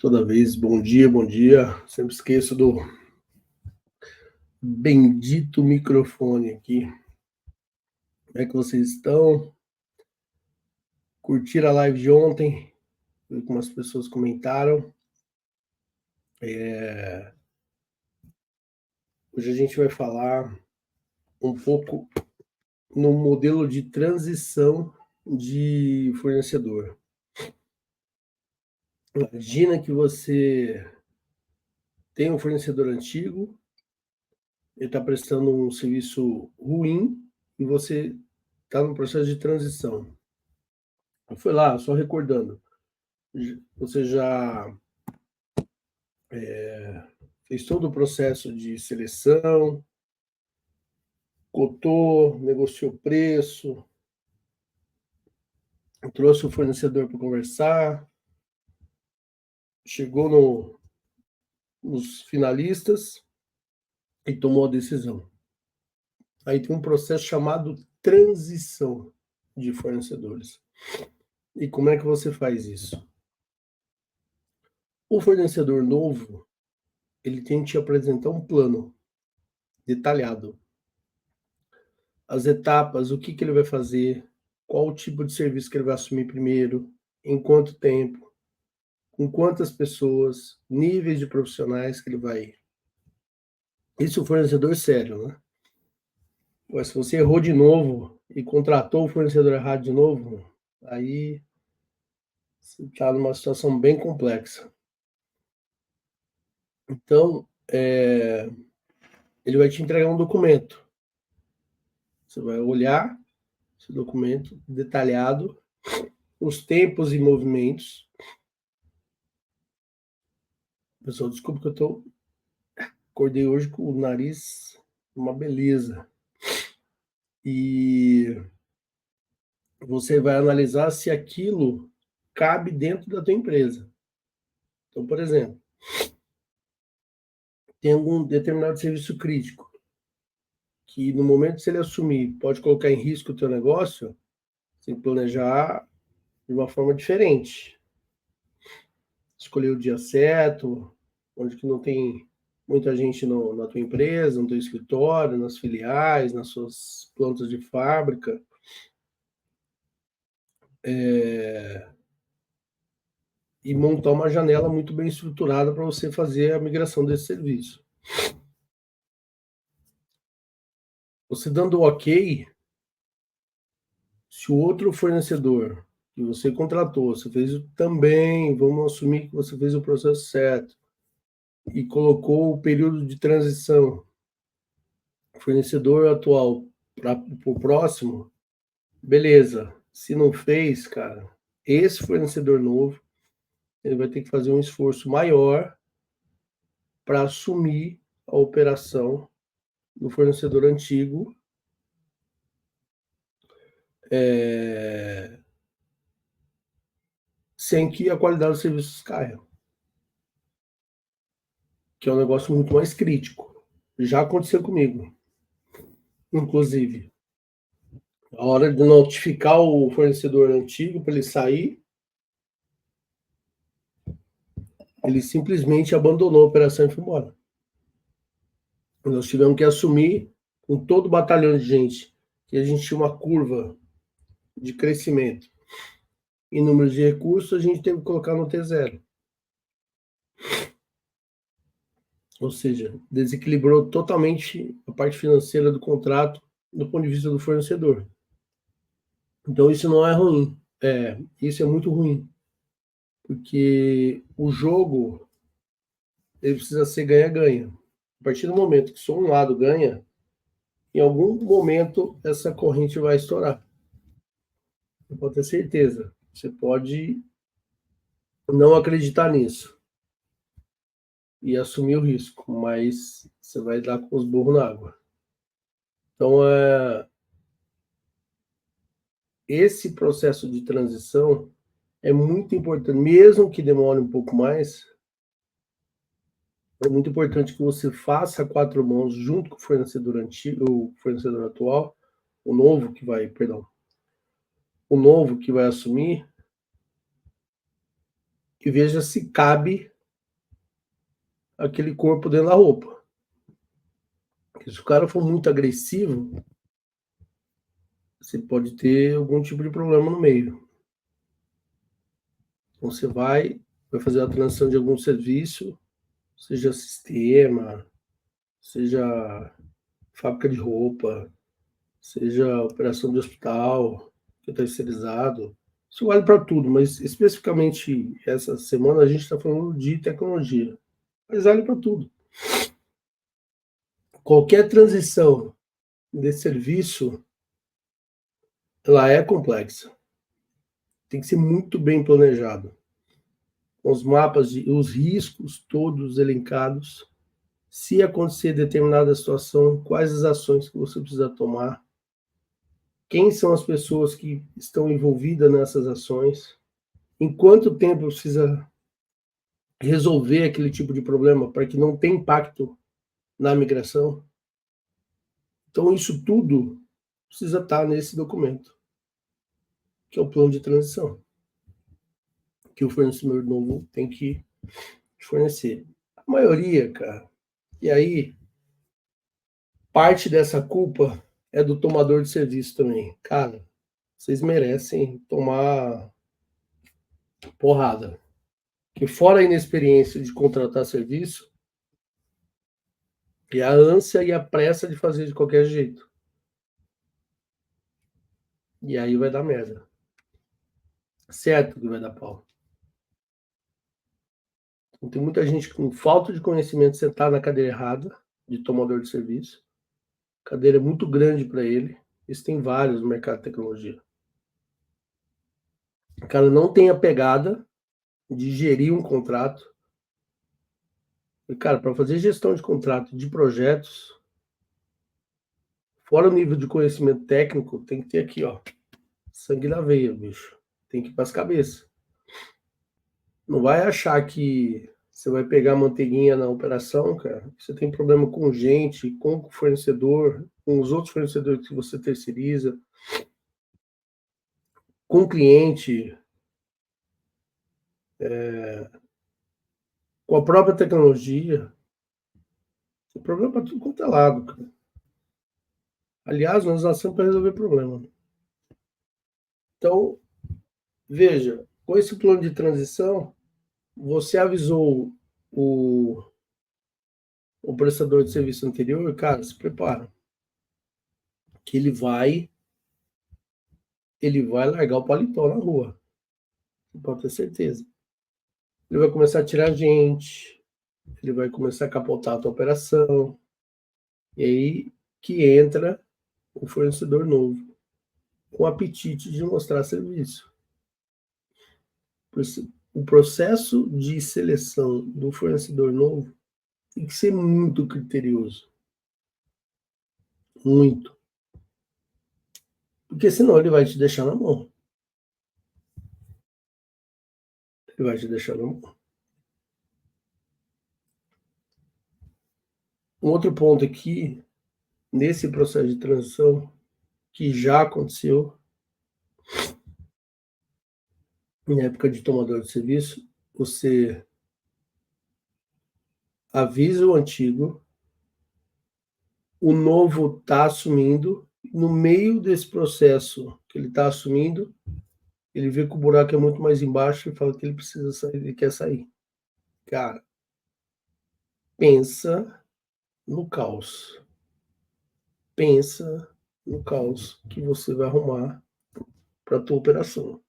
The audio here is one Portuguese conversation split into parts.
Toda vez, bom dia, bom dia. Sempre esqueço do bendito microfone aqui. Como é que vocês estão? Curtiram a live de ontem? Vi como as pessoas comentaram. Hoje a gente vai falar um pouco no modelo de transição de fornecedor. Imagina que você tem um fornecedor antigo, ele está prestando um serviço ruim e você está no processo de transição. Foi lá, só recordando. Você já fez todo o processo de seleção, cotou, negociou preço, trouxe o fornecedor para conversar, chegou nos finalistas e tomou a decisão. Aí tem um processo chamado transição de fornecedores. E como é que você faz isso? O fornecedor novo, ele tem que te apresentar um plano detalhado. As etapas, o que ele vai fazer, qual o tipo de serviço que ele vai assumir primeiro, em quanto tempo, com quantas pessoas, níveis de profissionais que ele vai ir. Isso é um fornecedor sério, né? Mas se você errou de novo e contratou o fornecedor errado de novo, aí você está numa situação bem complexa. Então, ele vai te entregar um documento. Você vai olhar esse documento detalhado, os tempos e movimentos. Pessoal, desculpa que eu acordei hoje com o nariz uma beleza. E você vai analisar se aquilo cabe dentro da tua empresa. Então, por exemplo, tem algum determinado serviço crítico que no momento que ele assumir pode colocar em risco o teu negócio, você tem que planejar de uma forma diferente. Escolher o dia certo, onde que não tem muita gente na tua empresa, no teu escritório, nas filiais, nas suas plantas de fábrica. E montar uma janela muito bem estruturada para você fazer a migração desse serviço. Você dando ok, se o outro fornecedor que você contratou, você fez também, vamos assumir que você fez o processo certo, e colocou o período de transição, fornecedor atual para o próximo, beleza. Se não fez, cara, esse fornecedor novo, ele vai ter que fazer um esforço maior para assumir a operação do fornecedor antigo, sem que a qualidade dos serviços caia, que é um negócio muito mais crítico. Já aconteceu comigo, inclusive. A hora de notificar o fornecedor antigo para ele sair, ele simplesmente abandonou a operação e foi embora. Nós tivemos que assumir, com todo o batalhão de gente, que a gente tinha uma curva de crescimento em número de recursos, a gente teve que colocar no T0. Ou seja, desequilibrou totalmente a parte financeira do contrato do ponto de vista do fornecedor. Então isso não é ruim, isso é muito ruim, porque o jogo ele precisa ser ganha-ganha. A partir do momento que só um lado ganha, em algum momento essa corrente vai estourar. Você pode ter certeza. Você pode não acreditar nisso e assumir o risco, mas você vai dar com os burros na água. Então, esse processo de transição é muito importante, mesmo que demore um pouco mais, é muito importante que você faça a quatro mãos junto com o fornecedor antigo, o fornecedor atual, o novo que vai assumir, e veja se cabe aquele corpo dentro da roupa. Porque se o cara for muito agressivo, você pode ter algum tipo de problema no meio. Então você vai fazer a transição de algum serviço, seja sistema, seja fábrica de roupa, seja operação de hospital, que é terceirizado. Isso vale para tudo, mas especificamente essa semana a gente está falando de tecnologia. Mas vale para tudo. Qualquer transição de serviço, ela é complexa. Tem que ser muito bem planejado. Os mapas, os riscos todos elencados. Se acontecer determinada situação, quais as ações que você precisa tomar, quem são as pessoas que estão envolvidas nessas ações, em quanto tempo precisa resolver aquele tipo de problema para que não tenha impacto na migração. Então, isso tudo precisa estar nesse documento, que é o plano de transição, que o fornecedor novo tem que fornecer. A maioria, cara, e aí parte dessa culpa é do tomador de serviço também. Cara, vocês merecem tomar porrada. Que fora a inexperiência de contratar serviço, e a ânsia e a pressa de fazer de qualquer jeito. E aí vai dar merda. Certo que vai dar pau. Então, tem muita gente com falta de conhecimento sentada na cadeira errada, de tomador de serviço. A cadeira é muito grande para ele. Isso tem vários no mercado de tecnologia. O cara não tem a pegada de gerir um contrato. E, cara, para fazer gestão de contrato de projetos, fora o nível de conhecimento técnico, tem que ter aqui, ó, sangue na veia, bicho. Tem que ir para as cabeças. Não vai achar que você vai pegar manteiguinha na operação, cara. Você tem problema com gente, com o fornecedor, com os outros fornecedores que você terceiriza, com o cliente, com a própria tecnologia. Tem problema para tudo quanto é lado, cara. Aliás, nós nascemos para resolver problema. Então, veja, com esse plano de transição, você avisou o, o prestador de serviço anterior, cara, se prepara, que ele vai largar o paletó na rua. Você pode ter certeza. Ele vai começar a tirar gente, ele vai começar a capotar a tua operação, e aí que entra o fornecedor novo, com apetite de mostrar serviço. O processo de seleção do fornecedor novo tem que ser muito criterioso. Muito. Porque senão ele vai te deixar na mão. Ele vai te deixar na mão. Um outro ponto aqui, nesse processo de transição, que já aconteceu em época de tomador de serviço, você avisa o antigo, o novo está assumindo, no meio desse processo que ele está assumindo, ele vê que o buraco é muito mais embaixo e fala que ele precisa sair, ele quer sair. Cara, pensa no caos. Pensa no caos que você vai arrumar para a tua operação.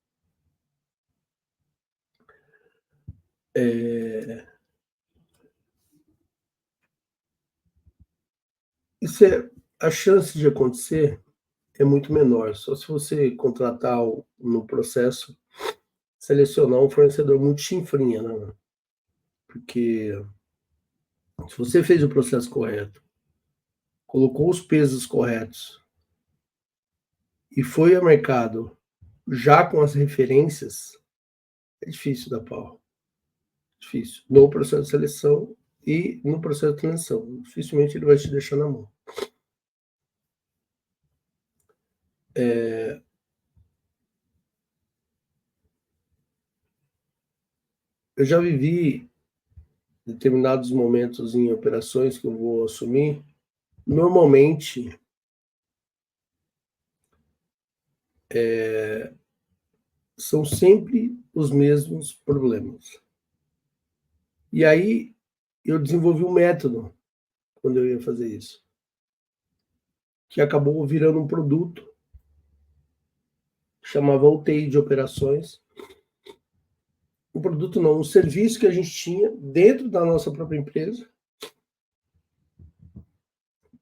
Isso é, a chance de acontecer é muito menor. Só se você contratar no processo, selecionar um fornecedor muito chinfrinha, né? Porque se você fez o processo correto, colocou os pesos corretos e foi ao mercado já com as referências, é difícil dar pau. Difícil. No processo de seleção e no processo de transição. Dificilmente ele vai te deixar na mão. Eu já vivi determinados momentos em operações que eu vou assumir, normalmente são sempre os mesmos problemas. E aí eu desenvolvi um método quando eu ia fazer isso, que acabou virando um produto, chamava UTI de operações. Um produto não, um serviço que a gente tinha dentro da nossa própria empresa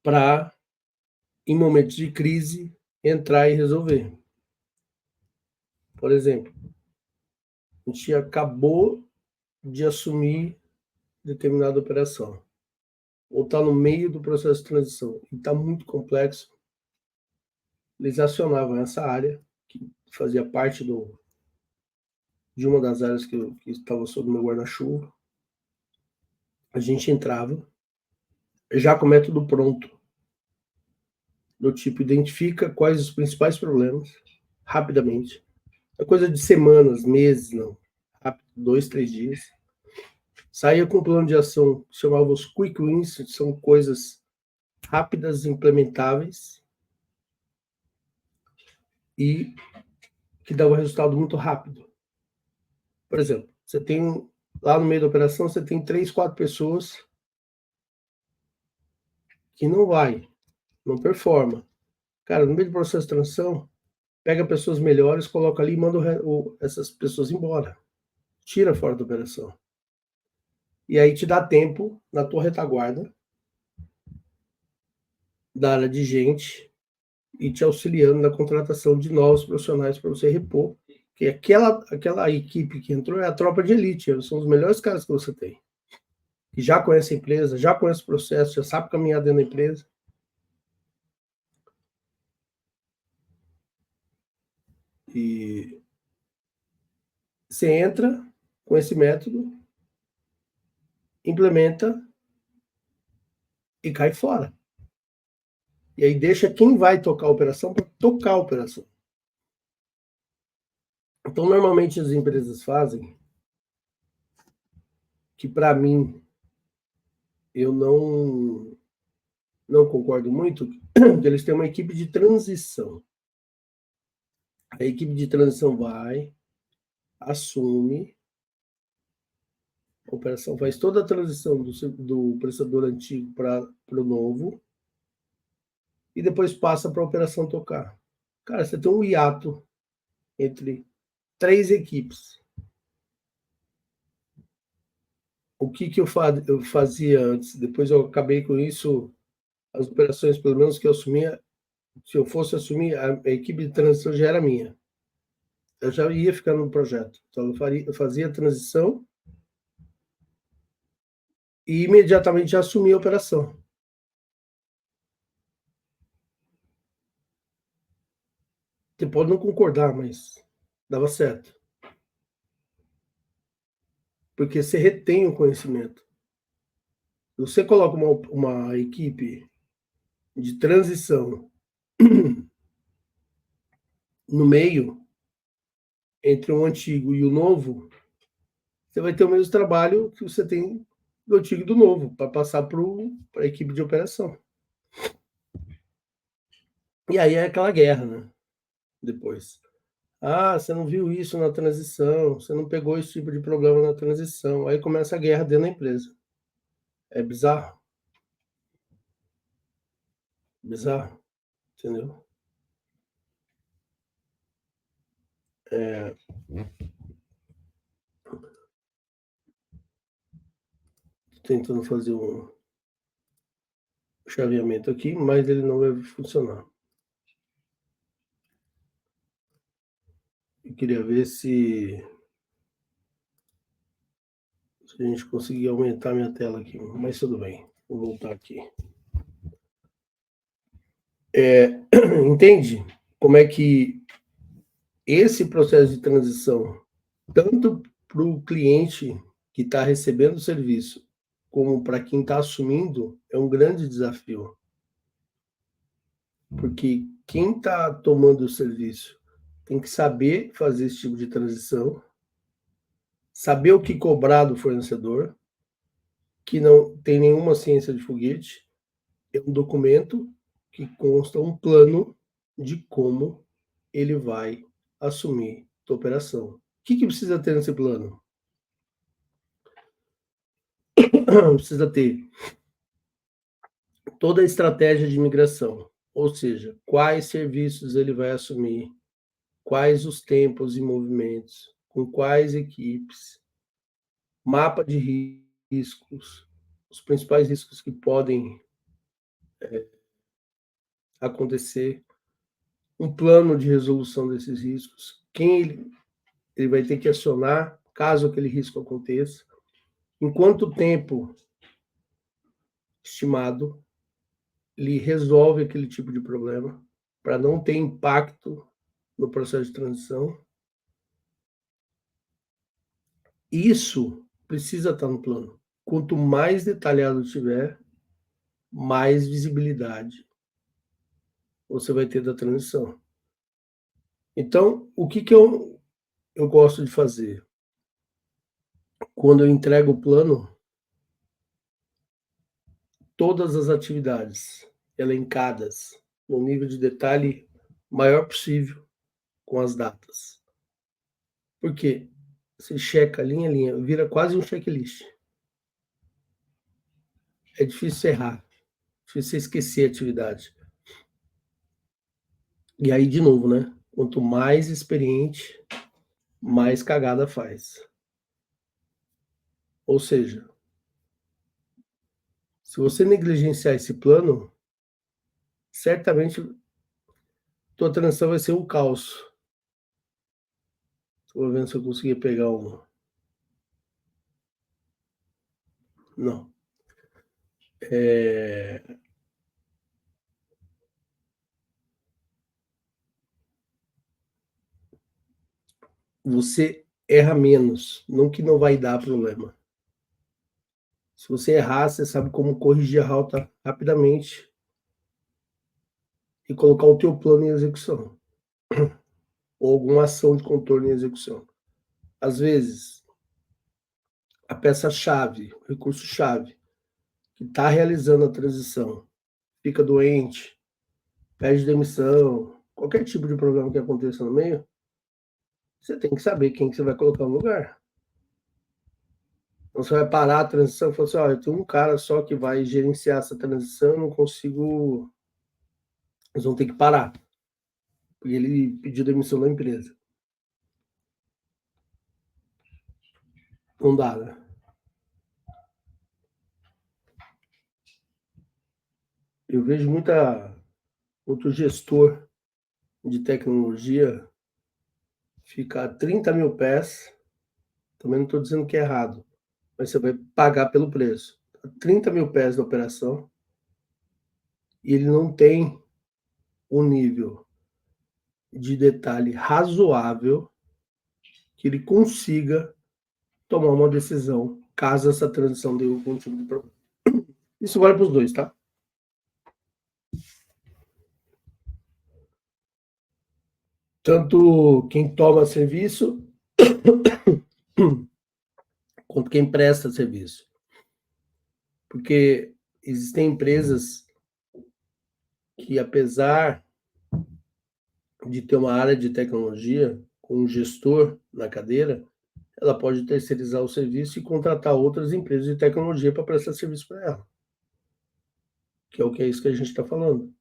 para, em momentos de crise, entrar e resolver. Por exemplo, a gente acabou de assumir determinada operação, ou está no meio do processo de transição, e está muito complexo. Eles acionavam essa área, que fazia parte de uma das áreas que estava sob meu guarda-chuva. A gente entrava, já com o método pronto, do tipo, identifica quais os principais problemas, rapidamente. É coisa de semanas, meses, não. Rápido, 2, 3 dias. Saía com um plano de ação que chamava os Quick Wins, que são coisas rápidas, implementáveis, e que dava resultado muito rápido. Por exemplo, você tem, lá no meio da operação, você tem 3, 4 pessoas que não performa. Cara, no meio do processo de transição, pega pessoas melhores, coloca ali e manda essas pessoas embora. Tira fora da operação. E aí te dá tempo, na tua retaguarda, da área de gente, e te auxiliando na contratação de novos profissionais para você repor. Porque aquela equipe que entrou é a tropa de elite, são os melhores caras que você tem. Que já conhece a empresa, já conhece o processo, já sabe caminhar dentro da empresa. E você entra com esse método, implementa e cai fora. E aí deixa quem vai tocar a operação para tocar a operação. Então, normalmente as empresas fazem, que para mim eu não concordo muito, que eles têm uma equipe de transição. A equipe de transição vai, assume, a operação faz toda a transição do prestador antigo para o novo, e depois passa para a operação tocar. Cara, você tem um hiato entre 3 equipes. O que eu fazia antes? Depois eu acabei com isso, as operações, pelo menos que eu assumia, se eu fosse assumir, a equipe de transição já era minha. Eu já ia ficar no projeto. Então eu fazia a transição e imediatamente já assumia a operação. Você pode não concordar, mas dava certo. Porque você retém o conhecimento. Você coloca uma equipe de transição no meio, entre o antigo e o novo, você vai ter o mesmo trabalho que você tem do antigo e do novo, para passar para a equipe de operação. E aí é aquela guerra, né? Depois. Ah, você não viu isso na transição, você não pegou esse tipo de problema na transição. Aí começa a guerra dentro da empresa. É bizarro. Bizarro, entendeu? É, tentando fazer um chaveamento aqui, mas ele não vai funcionar. Eu queria ver se a gente conseguir aumentar minha tela aqui, mas tudo bem. Vou voltar aqui. Entende como é que esse processo de transição, tanto para o cliente que está recebendo o serviço, como para quem está assumindo, é um grande desafio. Porque quem está tomando o serviço tem que saber fazer esse tipo de transição, saber o que cobrar do fornecedor, que não tem nenhuma ciência de foguete, é um documento que consta um plano de como ele vai assumir a operação. O que precisa ter nesse plano? Precisa ter toda a estratégia de migração, ou seja, quais serviços ele vai assumir, quais os tempos e movimentos, com quais equipes, mapa de riscos, os principais riscos que podem acontecer, um plano de resolução desses riscos, quem ele vai ter que acionar caso aquele risco aconteça, em quanto tempo estimado ele resolve aquele tipo de problema, para não ter impacto no processo de transição. Isso precisa estar no plano. Quanto mais detalhado tiver, mais visibilidade você vai ter da transição. Então, o que eu gosto de fazer? Quando eu entrego o plano, todas as atividades elencadas no nível de detalhe maior possível com as datas. Porque você checa linha a linha, vira quase um checklist. É difícil errar, difícil você esquecer a atividade. E aí, de novo, né? Quanto mais experiente, mais cagada faz. Ou seja, se você negligenciar esse plano, certamente tua transição vai ser um caos. Estou vendo se eu conseguir pegar um. Não. Você erra menos, não que não vai dar problema. Se você errar, você sabe como corrigir a rota rapidamente e colocar o teu plano em execução, ou alguma ação de contorno em execução. Às vezes, a peça-chave, o recurso-chave, que está realizando a transição, fica doente, pede demissão, qualquer tipo de problema que aconteça no meio, você tem que saber quem que você vai colocar no lugar. Então você vai parar a transição e falar assim, eu tenho um cara só que vai gerenciar essa transição, eu não consigo... Eles vão ter que parar, porque ele pediu demissão da empresa. Não dá, né? Eu vejo muito gestor de tecnologia ficar 30 mil pés, também não estou dizendo que é errado, mas você vai pagar pelo preço. 30 mil pés da operação e ele não tem um nível de detalhe razoável que ele consiga tomar uma decisão caso essa transição dê algum tipo de problema. Isso vale para os dois, tá? Tanto quem toma serviço quanto quem presta serviço. Porque existem empresas que, apesar de ter uma área de tecnologia com um gestor na cadeira, ela pode terceirizar o serviço e contratar outras empresas de tecnologia para prestar serviço para ela. Que é isso que a gente está falando.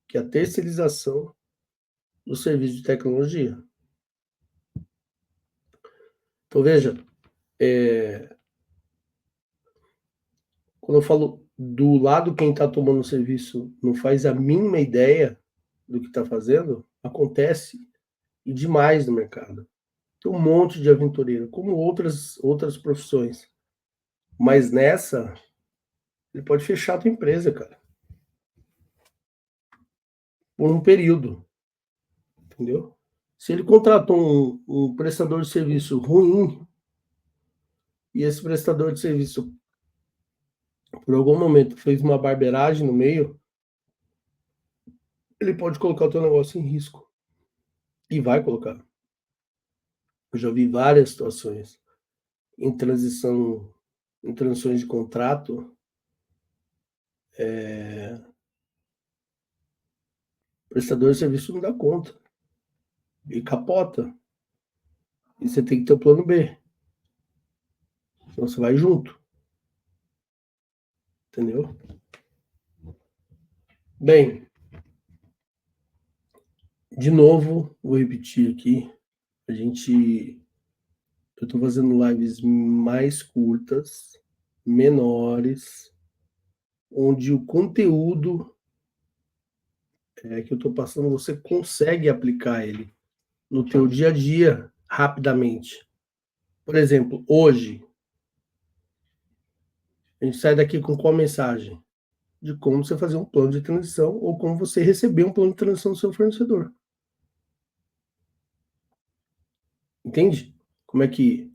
Que é a terceirização do serviço de tecnologia. Então, veja, quando eu falo do lado quem está tomando o serviço não faz a mínima ideia do que está fazendo, acontece e demais no mercado. Tem um monte de aventureiro, como outras profissões. Mas nessa, ele pode fechar a tua empresa, cara. Por um período. Entendeu? Se ele contratou um prestador de serviço ruim, e esse prestador de serviço, por algum momento, fez uma barbeiragem no meio, ele pode colocar o teu negócio em risco. E vai colocar. Eu já vi várias situações. em transições de contrato, o prestador de serviço não dá conta e capota. E você tem que ter o plano B. Então você vai junto. Entendeu? Bem, de novo, vou repetir aqui. Eu estou fazendo lives mais curtas, menores, onde o conteúdo que eu estou passando, você consegue aplicar ele no teu dia a dia rapidamente. Por exemplo, hoje, a gente sai daqui com qual mensagem? De como você fazer um plano de transição ou como você receber um plano de transição do seu fornecedor. Entende? Como é que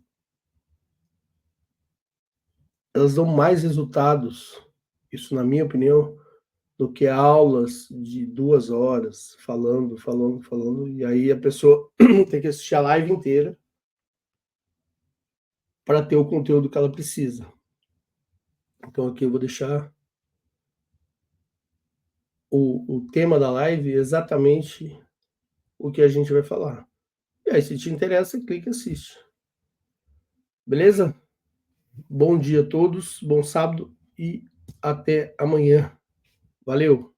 elas dão mais resultados, isso na minha opinião, do que aulas de 2 horas falando, e aí a pessoa tem que assistir a live inteira para ter o conteúdo que ela precisa. Então aqui eu vou deixar o tema da live exatamente o que a gente vai falar. E aí, se te interessa, clica e assiste. Beleza? Bom dia a todos, bom sábado e até amanhã. Valeu!